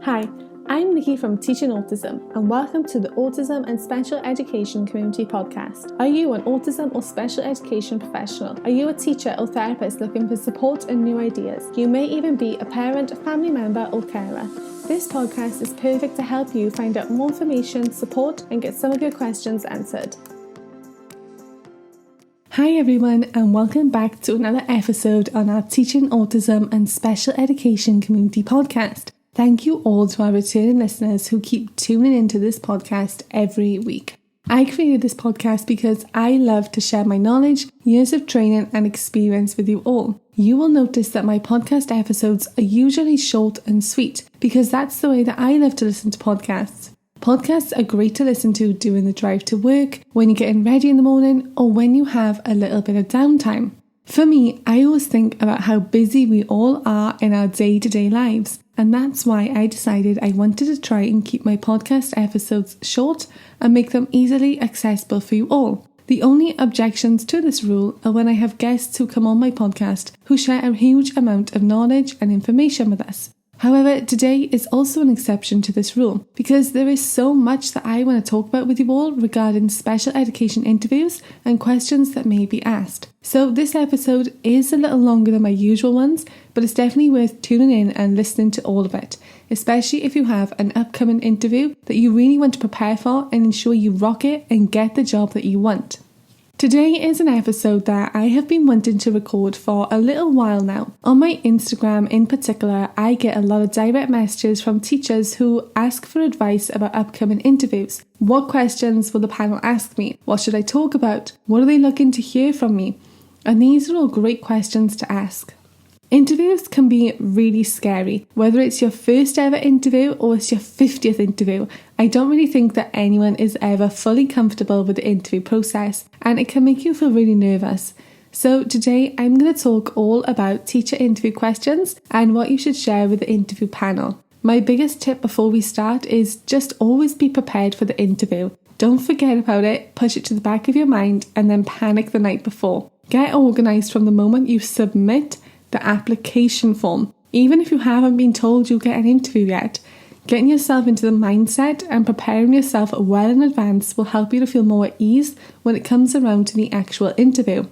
Hi, I'm Nikki from Teaching Autism and welcome to the Autism and Special Education Community Podcast. Are you an autism or special education professional? Are you a teacher or therapist looking for support and new ideas? You may even be a parent, family member or carer. This podcast is perfect to help you find out more information, support and get some of your questions answered. Hi everyone and welcome back to another episode on our Teaching Autism and Special Education Community Podcast. Thank you all to our returning listeners who keep tuning into this podcast every week. I created this podcast because I love to share my knowledge, years of training and experience with you all. You will notice that my podcast episodes are usually short and sweet because that's the way that I love to listen to podcasts. Podcasts are great to listen to during the drive to work, when you're getting ready in the morning, or when you have a little bit of downtime. For me, I always think about how busy we all are in our day-to-day lives, and that's why I decided I wanted to try and keep my podcast episodes short and make them easily accessible for you all. The only objections to this rule are when I have guests who come on my podcast who share a huge amount of knowledge and information with us. However, today is also an exception to this rule because there is so much that I want to talk about with you all regarding special education interviews and questions that may be asked. So this episode is a little longer than my usual ones, but it's definitely worth tuning in and listening to all of it, especially if you have an upcoming interview that you really want to prepare for and ensure you rock it and get the job that you want. Today is an episode that I have been wanting to record for a little while now. On my Instagram in particular, I get a lot of direct messages from teachers who ask for advice about upcoming interviews. What questions will the panel ask me? What should I talk about? What are they looking to hear from me? And these are all great questions to ask. Interviews can be really scary, whether it's your first ever interview or it's your 50th interview. I don't really think that anyone is ever fully comfortable with the interview process, and it can make you feel really nervous. So today I'm going to talk all about teacher interview questions and what you should share with the interview panel. My biggest tip before we start is just always be prepared for the interview. Don't forget about it, push it to the back of your mind and then panic the night before. Get organised from the moment you submit the application form. Even if you haven't been told you'll get an interview yet, getting yourself into the mindset and preparing yourself well in advance will help you to feel more at ease when it comes around to the actual interview.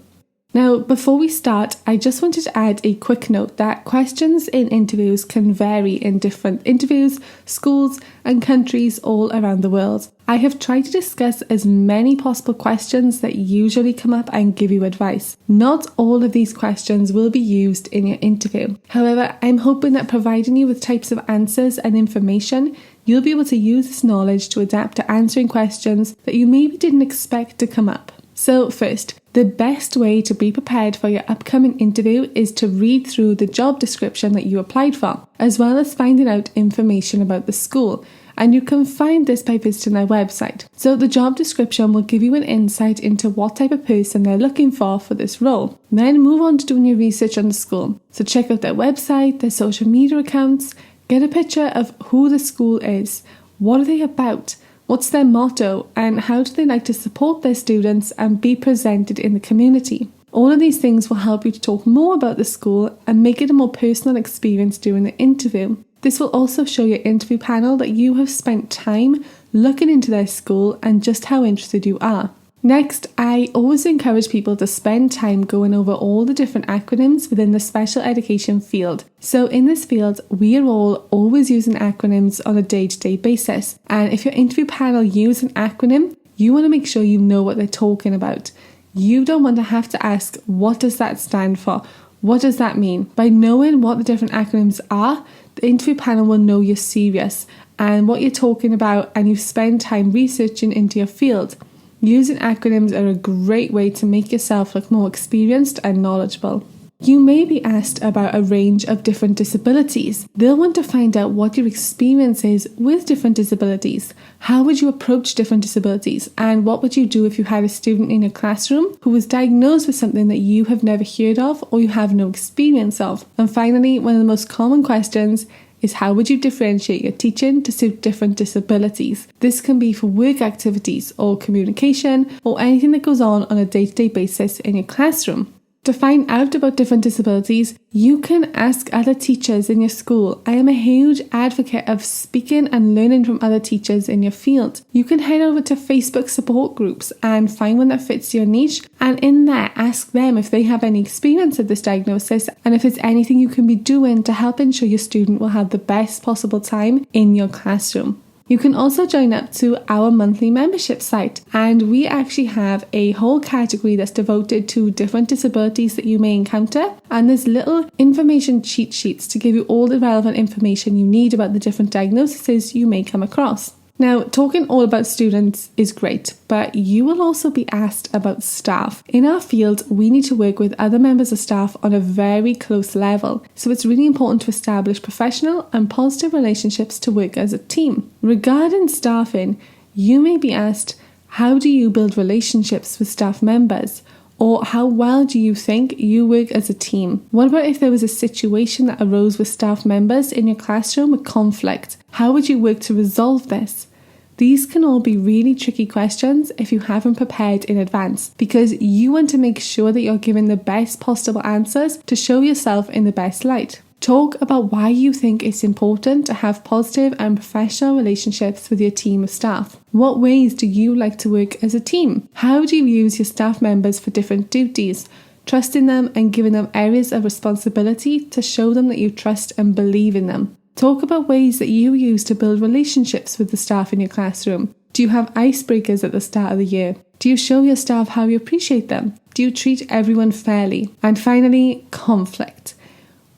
Now, before we start, I just wanted to add a quick note that questions in interviews can vary in different interviews, schools, and countries all around the world. I have tried to discuss as many possible questions that usually come up and give you advice. Not all of these questions will be used in your interview. However, I'm hoping that providing you with types of answers and information, you'll be able to use this knowledge to adapt to answering questions that you maybe didn't expect to come up. So first, the best way to be prepared for your upcoming interview is to read through the job description that you applied for, as well as finding out information about the school. And you can find this by visiting their website. So the job description will give you an insight into what type of person they're looking for this role. Then move on to doing your research on the school. So check out their website, their social media accounts, get a picture of who the school is, what are they about, what's their motto, and how do they like to support their students and be presented in the community. All of these things will help you to talk more about the school and make it a more personal experience during the interview. This will also show your interview panel that you have spent time looking into their school and just how interested you are. Next, I always encourage people to spend time going over all the different acronyms within the special education field. So in this field, we are all always using acronyms on a day-to-day basis. And if your interview panel use an acronym, you want to make sure you know what they're talking about. You don't want to have to ask, what does that stand for? What does that mean? By knowing what the different acronyms are, the interview panel will know you're serious and what you're talking about and you've spent time researching into your field. Using acronyms are a great way to make yourself look more experienced and knowledgeable. You may be asked about a range of different disabilities. They'll want to find out what your experience is with different disabilities. How would you approach different disabilities? And what would you do if you had a student in your classroom who was diagnosed with something that you have never heard of or you have no experience of? And finally, one of the most common questions is how would you differentiate your teaching to suit different disabilities? This can be for work activities or communication or anything that goes on a day-to-day basis in your classroom. To find out about different disabilities, you can ask other teachers in your school. I am a huge advocate of speaking and learning from other teachers in your field. You can head over to Facebook support groups and find one that fits your niche, and in there ask them if they have any experience of this diagnosis and if there's anything you can be doing to help ensure your student will have the best possible time in your classroom. You can also join up to our monthly membership site, and we actually have a whole category that's devoted to different disabilities that you may encounter, and there's little information cheat sheets to give you all the relevant information you need about the different diagnoses you may come across. Now, talking all about students is great, but you will also be asked about staff. In our field, we need to work with other members of staff on a very close level, so it's really important to establish professional and positive relationships to work as a team. Regarding staffing, you may be asked, how do you build relationships with staff members? Or how well do you think you work as a team? What about if there was a situation that arose with staff members in your classroom with conflict? How would you work to resolve this? These can all be really tricky questions if you haven't prepared in advance, because you want to make sure that you're giving the best possible answers to show yourself in the best light. Talk about why you think it's important to have positive and professional relationships with your team of staff. What ways do you like to work as a team? How do you use your staff members for different duties? Trusting them and giving them areas of responsibility to show them that you trust and believe in them. Talk about ways that you use to build relationships with the staff in your classroom. Do you have icebreakers at the start of the year? Do you show your staff how you appreciate them? Do you treat everyone fairly? And finally, conflict.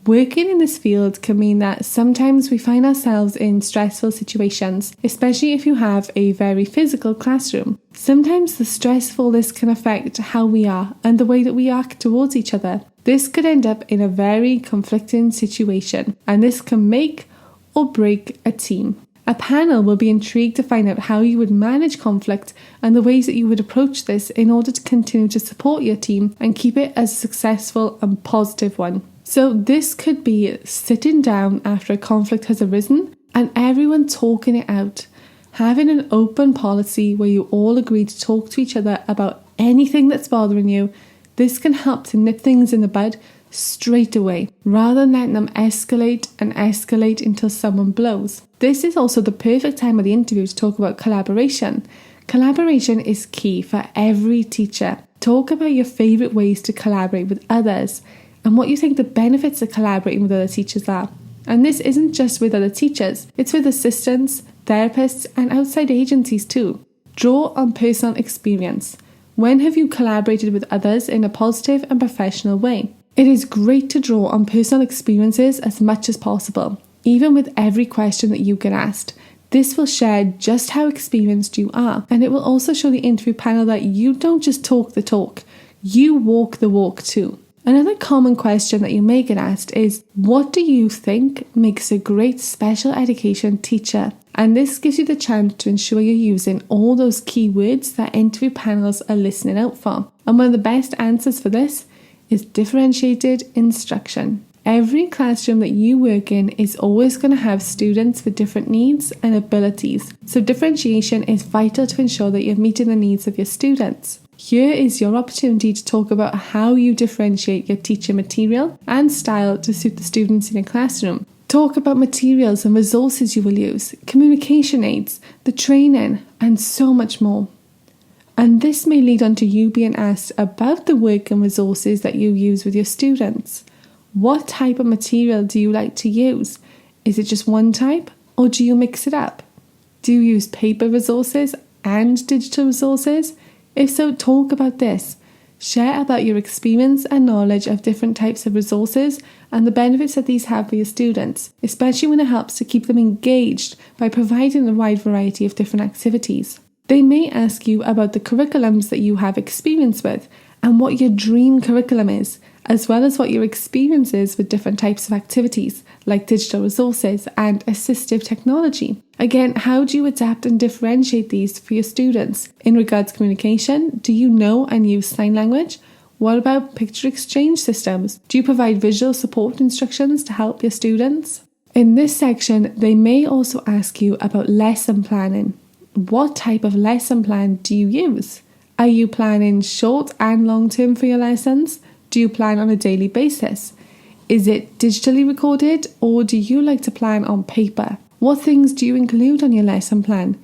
Working in this field can mean that sometimes we find ourselves in stressful situations, especially if you have a very physical classroom. Sometimes the stressfulness can affect how we are and the way that we act towards each other. This could end up in a very conflicting situation, and this can make or break a team. A panel will be intrigued to find out how you would manage conflict and the ways that you would approach this in order to continue to support your team and keep it as a successful and positive one. So this could be sitting down after a conflict has arisen and everyone talking it out. Having an open policy where you all agree to talk to each other about anything that's bothering you. This can help to nip things in the bud straight away, rather than letting them escalate and escalate until someone blows. This is also the perfect time of the interview to talk about collaboration. Collaboration is key for every teacher. Talk about your favourite ways to collaborate with others and what you think the benefits of collaborating with other teachers are. And this isn't just with other teachers, it's with assistants, therapists and outside agencies too. Draw on personal experience. When have you collaborated with others in a positive and professional way? It is great to draw on personal experiences as much as possible, even with every question that you get asked. This will share just how experienced you are, and it will also show the interview panel that you don't just talk the talk, you walk the walk too. Another common question that you may get asked is, what do you think makes a great special education teacher? And this gives you the chance to ensure you're using all those key words that interview panels are listening out for. And one of the best answers for this is differentiated instruction. Every classroom that you work in is always going to have students with different needs and abilities. So differentiation is vital to ensure that you're meeting the needs of your students. Here is your opportunity to talk about how you differentiate your teaching material and style to suit the students in your classroom. Talk about materials and resources you will use, communication aids, the training, and so much more. And this may lead on to you being asked about the work and resources that you use with your students. What type of material do you like to use? Is it just one type, or do you mix it up? Do you use paper resources and digital resources? If so, talk about this. Share about your experience and knowledge of different types of resources and the benefits that these have for your students, especially when it helps to keep them engaged by providing a wide variety of different activities. They may ask you about the curriculums that you have experience with and what your dream curriculum is, as well as what your experience is with different types of activities like digital resources and assistive technology. Again, how do you adapt and differentiate these for your students? In regards to communication, do you know and use sign language? What about picture exchange systems? Do you provide visual support instructions to help your students? In this section, they may also ask you about lesson planning. What type of lesson plan do you use? Are you planning short and long term for your lessons? Do do you plan on a daily basis? Is it digitally recorded, or do you like to plan on paper? What things do you include on your lesson plan?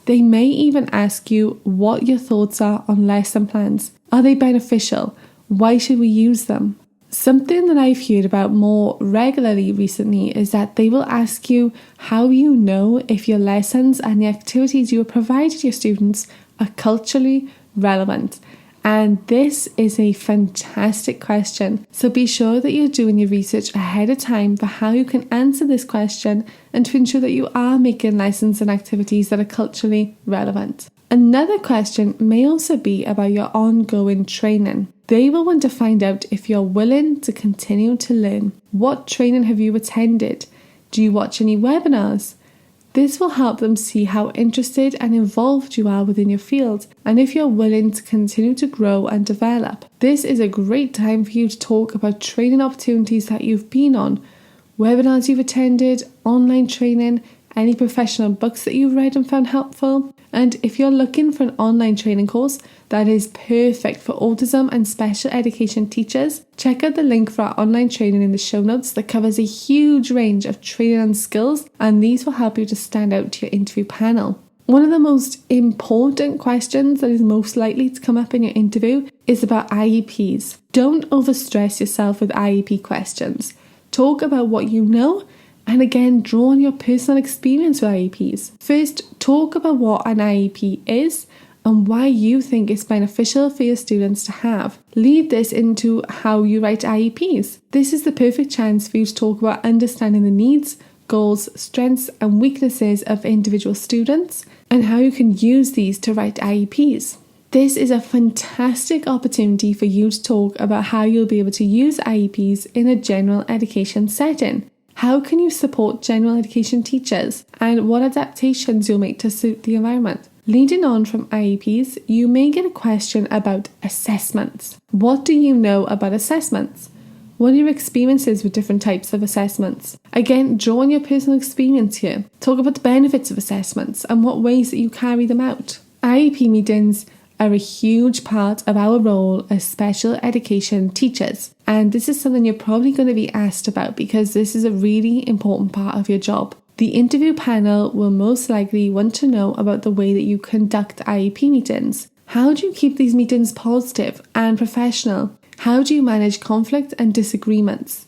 They may even ask you what your thoughts are on lesson plans. Are they beneficial? Why should we use them? Something that I've heard about more regularly recently is that they will ask you how you know if your lessons and the activities you are providing your students are culturally relevant. And this is a fantastic question. So be sure that you're doing your research ahead of time for how you can answer this question and to ensure that you are making lessons and activities that are culturally relevant. Another question may also be about your ongoing training. They will want to find out if you're willing to continue to learn. What training have you attended? Do you watch any webinars? This will help them see how interested and involved you are within your field and if you're willing to continue to grow and develop. This is a great time for you to talk about training opportunities that you've been on, webinars you've attended, online training, any professional books that you've read and found helpful. And if you're looking for an online training course that is perfect for autism and special education teachers, check out the link for our online training in the show notes that covers a huge range of training and skills, and these will help you to stand out to your interview panel. One of the most important questions that is most likely to come up in your interview is about IEPs. Don't overstress yourself with IEP questions. Talk about what you know, and again, draw on your personal experience with IEPs. First, talk about what an IEP is and why you think it's beneficial for your students to have. Lead this into how you write IEPs. This is the perfect chance for you to talk about understanding the needs, goals, strengths and weaknesses of individual students and how you can use these to write IEPs. This is a fantastic opportunity for you to talk about how you'll be able to use IEPs in a general education setting. How can you support general education teachers and what adaptations you'll make to suit the environment? Leading on from IEPs, you may get a question about assessments. What do you know about assessments? What are your experiences with different types of assessments? Again, draw on your personal experience here. Talk about the benefits of assessments and what ways that you carry them out. IEP meetings are a huge part of our role as special education teachers. And this is something you're probably going to be asked about because this is a really important part of your job. The interview panel will most likely want to know about the way that you conduct IEP meetings. How do you keep these meetings positive and professional? How do you manage conflict and disagreements?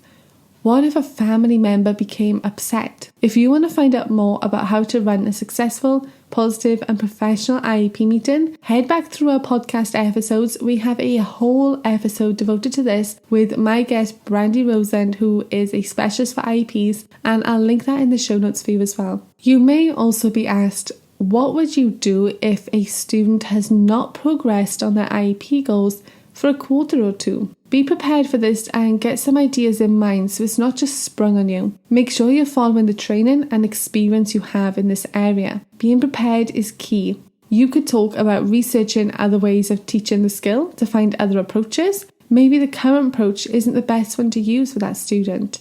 What if a family member became upset? If you want to find out more about how to run a successful, positive and professional IEP meeting, head back through our podcast episodes. We have a whole episode devoted to this with my guest Brandy Rosend, who is a specialist for IEPs, and I'll link that in the show notes for you as well. You may also be asked, what would you do if a student has not progressed on their IEP goals for a quarter or two? Be prepared for this and get some ideas in mind so it's not just sprung on you. Make sure you're following the training and experience you have in this area. Being prepared is key. You could talk about researching other ways of teaching the skill to find other approaches. Maybe the current approach isn't the best one to use for that student.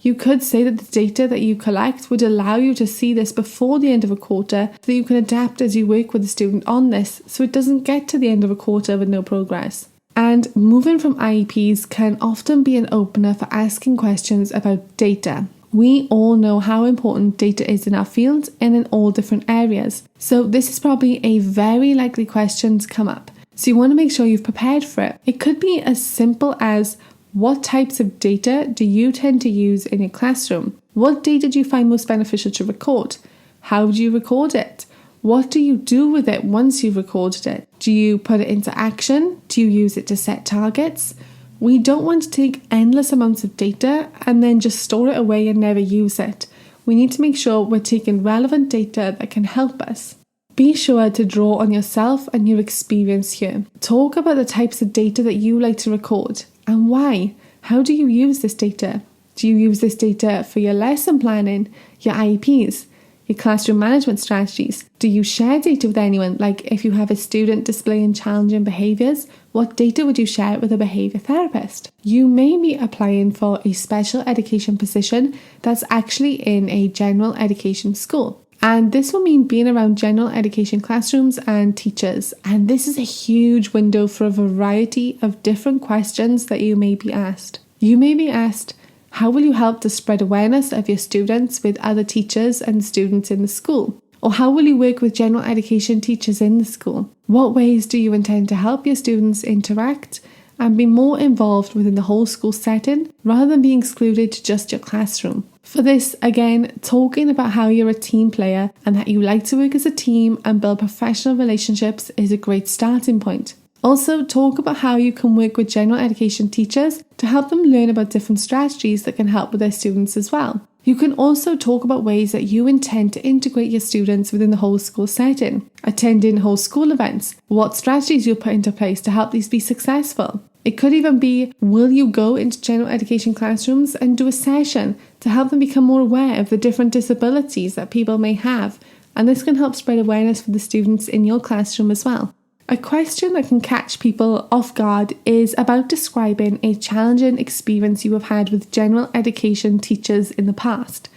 You could say that the data that you collect would allow you to see this before the end of a quarter so that you can adapt as you work with the student on this so it doesn't get to the end of a quarter with no progress. And moving from IEPs can often be an opener for asking questions about data. We all know how important data is in our field and in all different areas. So this is probably a very likely question to come up. So you want to make sure you've prepared for it. It could be as simple as, what types of data do you tend to use in your classroom? What data do you find most beneficial to record? How do you record it? What do you do with it once you've recorded it? Do you put it into action? Do you use it to set targets? We don't want to take endless amounts of data and then just store it away and never use it. We need to make sure we're taking relevant data that can help us. Be sure to draw on yourself and your experience here. Talk about the types of data that you like to record and why. How do you use this data? Do you use this data for your lesson planning, your IEPs, your classroom management strategies? Do you share data with anyone? Like if you have a student displaying challenging behaviours, what data would you share with a behaviour therapist? You may be applying for a special education position that's actually in a general education school. And this will mean being around general education classrooms and teachers. And this is a huge window for a variety of different questions that you may be asked. You may be asked, how will you help to spread awareness of your students with other teachers and students in the school? Or how will you work with general education teachers in the school? What ways do you intend to help your students interact and be more involved within the whole school setting rather than being excluded to just your classroom? For this, again, talking about how you're a team player and that you like to work as a team and build professional relationships is a great starting point. Also, talk about how you can work with general education teachers to help them learn about different strategies that can help with their students as well. You can also talk about ways that you intend to integrate your students within the whole school setting, attending whole school events, what strategies you'll put into place to help these be successful. It could even be, will you go into general education classrooms and do a session to help them become more aware of the different disabilities that people may have, and this can help spread awareness for the students in your classroom as well. A question that can catch people off guard is about describing a challenging experience you have had with general education teachers in the past.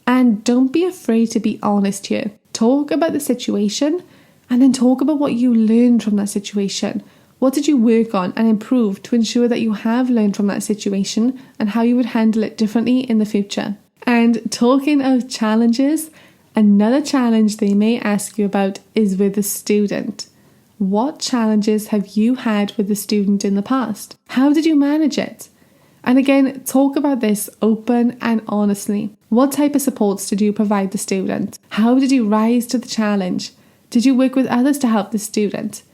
And don't be afraid to be honest here. Talk about the situation and then talk about what you learned from that situation. What did you work on and improve to ensure that you have learned from that situation and how you would handle it differently in the future? And talking of challenges, another challenge they may ask you about is with a student. What challenges have you had with the student in the past? How did you manage it? And again, talk about this open and honestly. What type of supports did you provide the student? How did you rise to the challenge? Did you work with others to help the student?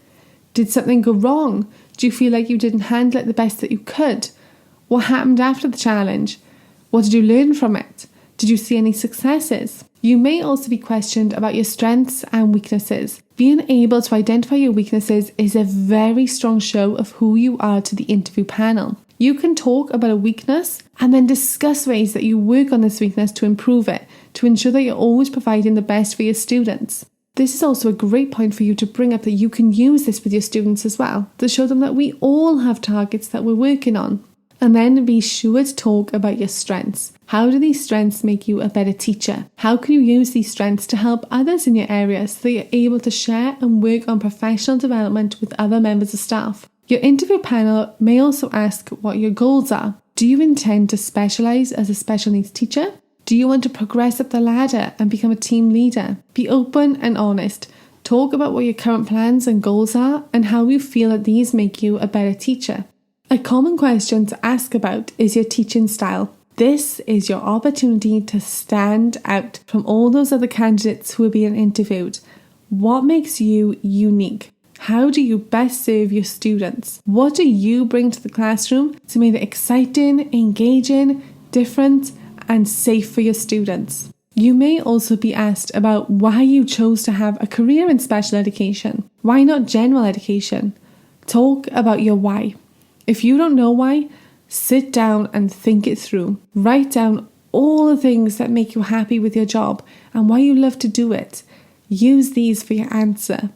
Did something go wrong? Do you feel like you didn't handle it the best that you could? What happened after the challenge? What did you learn from it? Did you see any successes? You may also be questioned about your strengths and weaknesses. Being able to identify your weaknesses is a very strong show of who you are to the interview panel. You can talk about a weakness and then discuss ways that you work on this weakness to improve it, to ensure that you're always providing the best for your students. This is also a great point for you to bring up that you can use this with your students as well, to show them that we all have targets that we're working on. And then be sure to talk about your strengths. How do these strengths make you a better teacher? How can you use these strengths to help others in your area so that you're able to share and work on professional development with other members of staff? Your interview panel may also ask what your goals are. Do you intend to specialise as a special needs teacher? Do you want to progress up the ladder and become a team leader? Be open and honest. Talk about what your current plans and goals are and how you feel that these make you a better teacher. A common question to ask about is your teaching style. This is your opportunity to stand out from all those other candidates who are being interviewed. What makes you unique? How do you best serve your students? What do you bring to the classroom to make it exciting, engaging, different, and safe for your students? You may also be asked about why you chose to have a career in special education. Why not general education? Talk about your why. If you don't know why, sit down and think it through. Write down all the things that make you happy with your job and why you love to do it. Use these for your answer.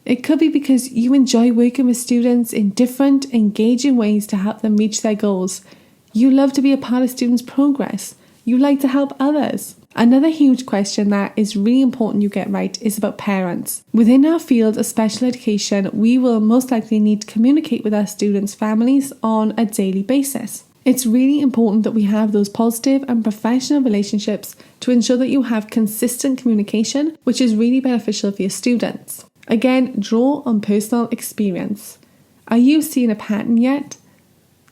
It could be because you enjoy working with students in different, engaging ways to help them reach their goals. You love to be a part of students' progress. You like to help others. Another huge question that is really important you get right is about parents. Within our field of special education, we will most likely need to communicate with our students' families on a daily basis. It's really important that we have those positive and professional relationships to ensure that you have consistent communication, which is really beneficial for your students. Again, draw on personal experience. Are you seeing a pattern yet?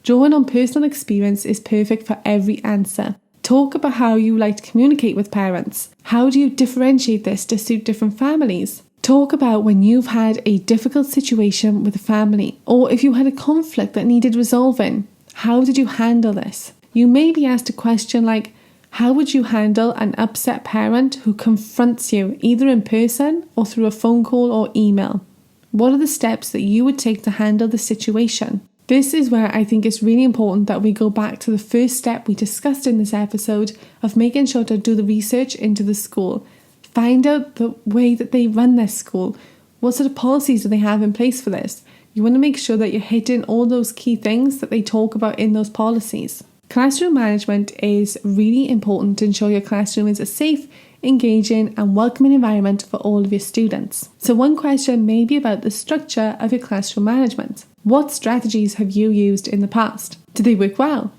Drawing on personal experience is perfect for every answer. Talk about how you like to communicate with parents. How do you differentiate this to suit different families? Talk about when you've had a difficult situation with a family, or if you had a conflict that needed resolving. How did you handle this? You may be asked a question like, how would you handle an upset parent who confronts you either in person or through a phone call or email? What are the steps that you would take to handle the situation? This is where I think it's really important that we go back to the first step we discussed in this episode of making sure to do the research into the school. Find out the way that they run their school. What sort of policies do they have in place for this? You want to make sure that you're hitting all those key things that they talk about in those policies. Classroom management is really important to ensure your classroom is a safe, engaging and welcoming environment for all of your students. So one question may be about the structure of your classroom management. What strategies have you used in the past? Did they work well?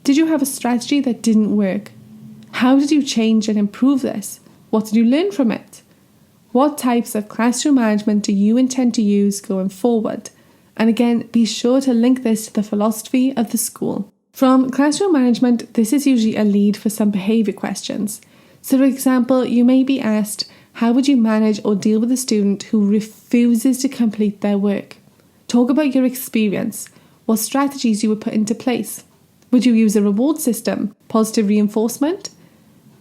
Did you have a strategy that didn't work? How did you change and improve this? What did you learn from it? What types of classroom management do you intend to use going forward? And again, be sure to link this to the philosophy of the school. From classroom management, this is usually a lead for some behaviour questions. So for example, you may be asked, how would you manage or deal with a student who refuses to complete their work? Talk about your experience, what strategies you would put into place. Would you use a reward system, positive reinforcement?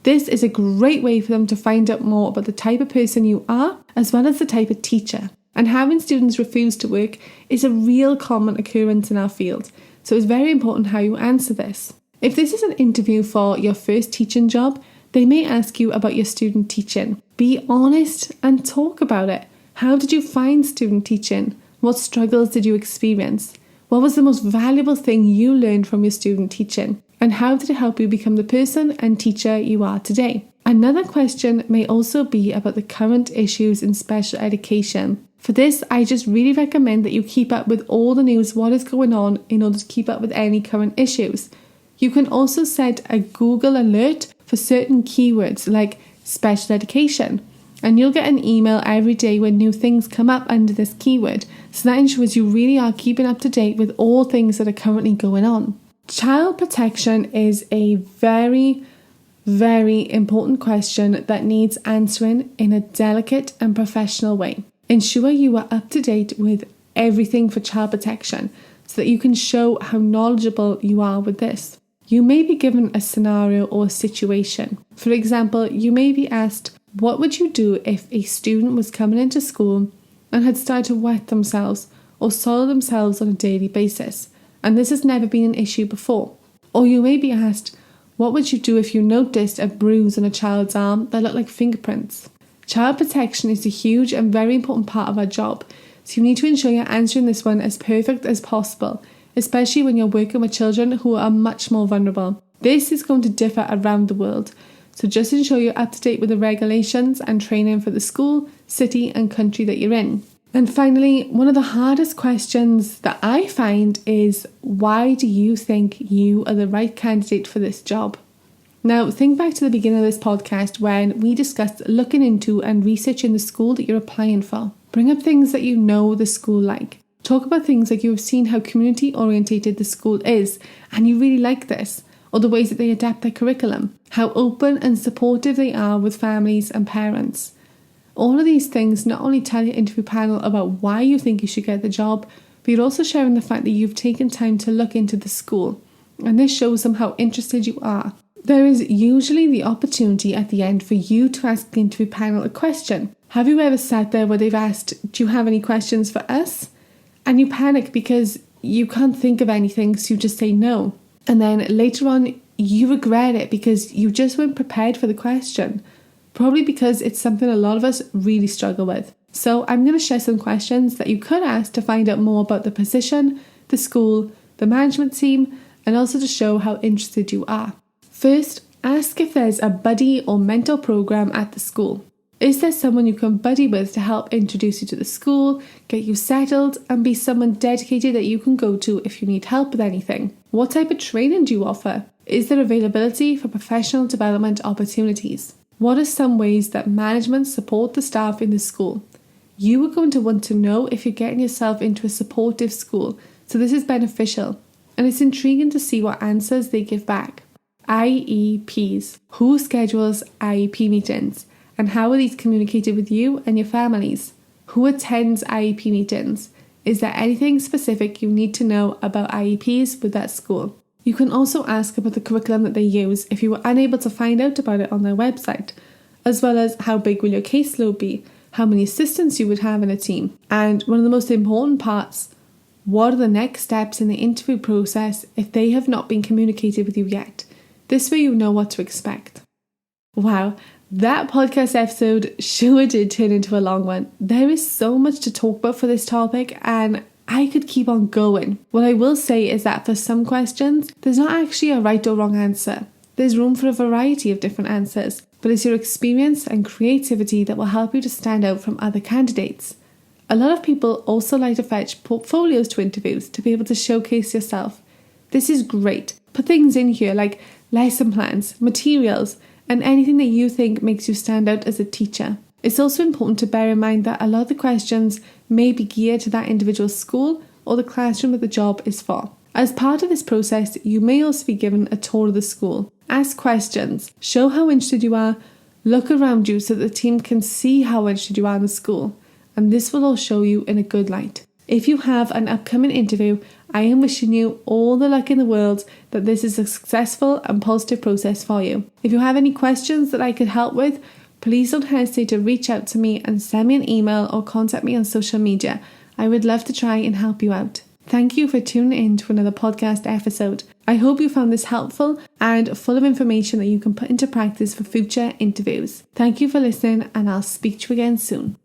This is a great way for them to find out more about the type of person you are, as well as the type of teacher. And having students refuse to work is a real common occurrence in our field, so it's very important how you answer this. If this is an interview for your first teaching job, they may ask you about your student teaching. Be honest and talk about it. How did you find student teaching? What struggles did you experience? What was the most valuable thing you learned from your student teaching? And how did it help you become the person and teacher you are today? Another question may also be about the current issues in special education. For this, I just really recommend that you keep up with all the news, what is going on, in order to keep up with any current issues. You can also set a Google alert for certain keywords like special education, and you'll get an email every day when new things come up under this keyword, so that ensures you really are keeping up to date with all things that are currently going on. Child protection is a very important question that needs answering in a delicate and professional way. Ensure you are up to date with everything for child protection so that you can show how knowledgeable you are with this. You may be given a scenario or a situation. For example, you may be asked, what would you do if a student was coming into school and had started to wet themselves or soil themselves on a daily basis, and this has never been an issue before? Or you may be asked, what would you do if you noticed a bruise on a child's arm that looked like fingerprints? Child protection is a huge and very important part of our job, so you need to ensure you're answering this one as perfect as possible, especially when you're working with children who are much more vulnerable. This is going to differ around the world, so just ensure you're up to date with the regulations and training for the school, city and country that you're in. And finally, one of the hardest questions that I find is, why do you think you are the right candidate for this job? Now, think back to the beginning of this podcast when we discussed looking into and researching the school that you're applying for. Bring up things that you know the school like. Talk about things like you have seen how community orientated the school is and you really like this, or the ways that they adapt their curriculum, how open and supportive they are with families and parents. All of these things not only tell your interview panel about why you think you should get the job, but you're also sharing the fact that you've taken time to look into the school, and this shows them how interested you are. There is usually the opportunity at the end for you to ask the interview panel a question. Have you ever sat there where they've asked, do you have any questions for us? And you panic because you can't think of anything, so you just say no. And then later on, you regret it because you just weren't prepared for the question. Probably because it's something a lot of us really struggle with. So I'm going to share some questions that you could ask to find out more about the position, the school, the management team, and also to show how interested you are. First, ask if there's a buddy or mentor program at the school. Is there someone you can buddy with to help introduce you to the school, get you settled, and be someone dedicated that you can go to if you need help with anything? What type of training do you offer? Is there availability for professional development opportunities? What are some ways that management support the staff in the school? You are going to want to know if you're getting yourself into a supportive school, so this is beneficial, and it's intriguing to see what answers they give back. IEPs. Who schedules IEP meetings? And how are these communicated with you and your families? Who attends IEP meetings? Is there anything specific you need to know about IEPs with that school? You can also ask about the curriculum that they use if you were unable to find out about it on their website, as well as how big will your caseload be, how many assistants you would have in a team, and one of the most important parts, what are the next steps in the interview process if they have not been communicated with you yet? This way you know what to expect. Wow, that podcast episode sure did turn into a long one. There is so much to talk about for this topic and I could keep on going. What I will say is that for some questions, there's not actually a right or wrong answer. There's room for a variety of different answers. but it's your experience and creativity that will help you to stand out from other candidates. A lot of people also like to fetch portfolios to interviews to be able to showcase yourself. This is great. Put things in here like lesson plans, materials, and anything that you think makes you stand out as a teacher. It's also important to bear in mind that a lot of the questions may be geared to that individual school or the classroom that the job is for. As part of this process, you may also be given a tour of the school. Ask questions, show how interested you are, look around you so that the team can see how interested you are in the school, and this will all show you in a good light. If you have an upcoming interview, I am wishing you all the luck in the world that this is a successful and positive process for you. If you have any questions that I could help with, please don't hesitate to reach out to me and send me an email or contact me on social media. I would love to try and help you out. Thank you for tuning in to another podcast episode. I hope you found this helpful and full of information that you can put into practice for future interviews. Thank you for listening, and I'll speak to you again soon.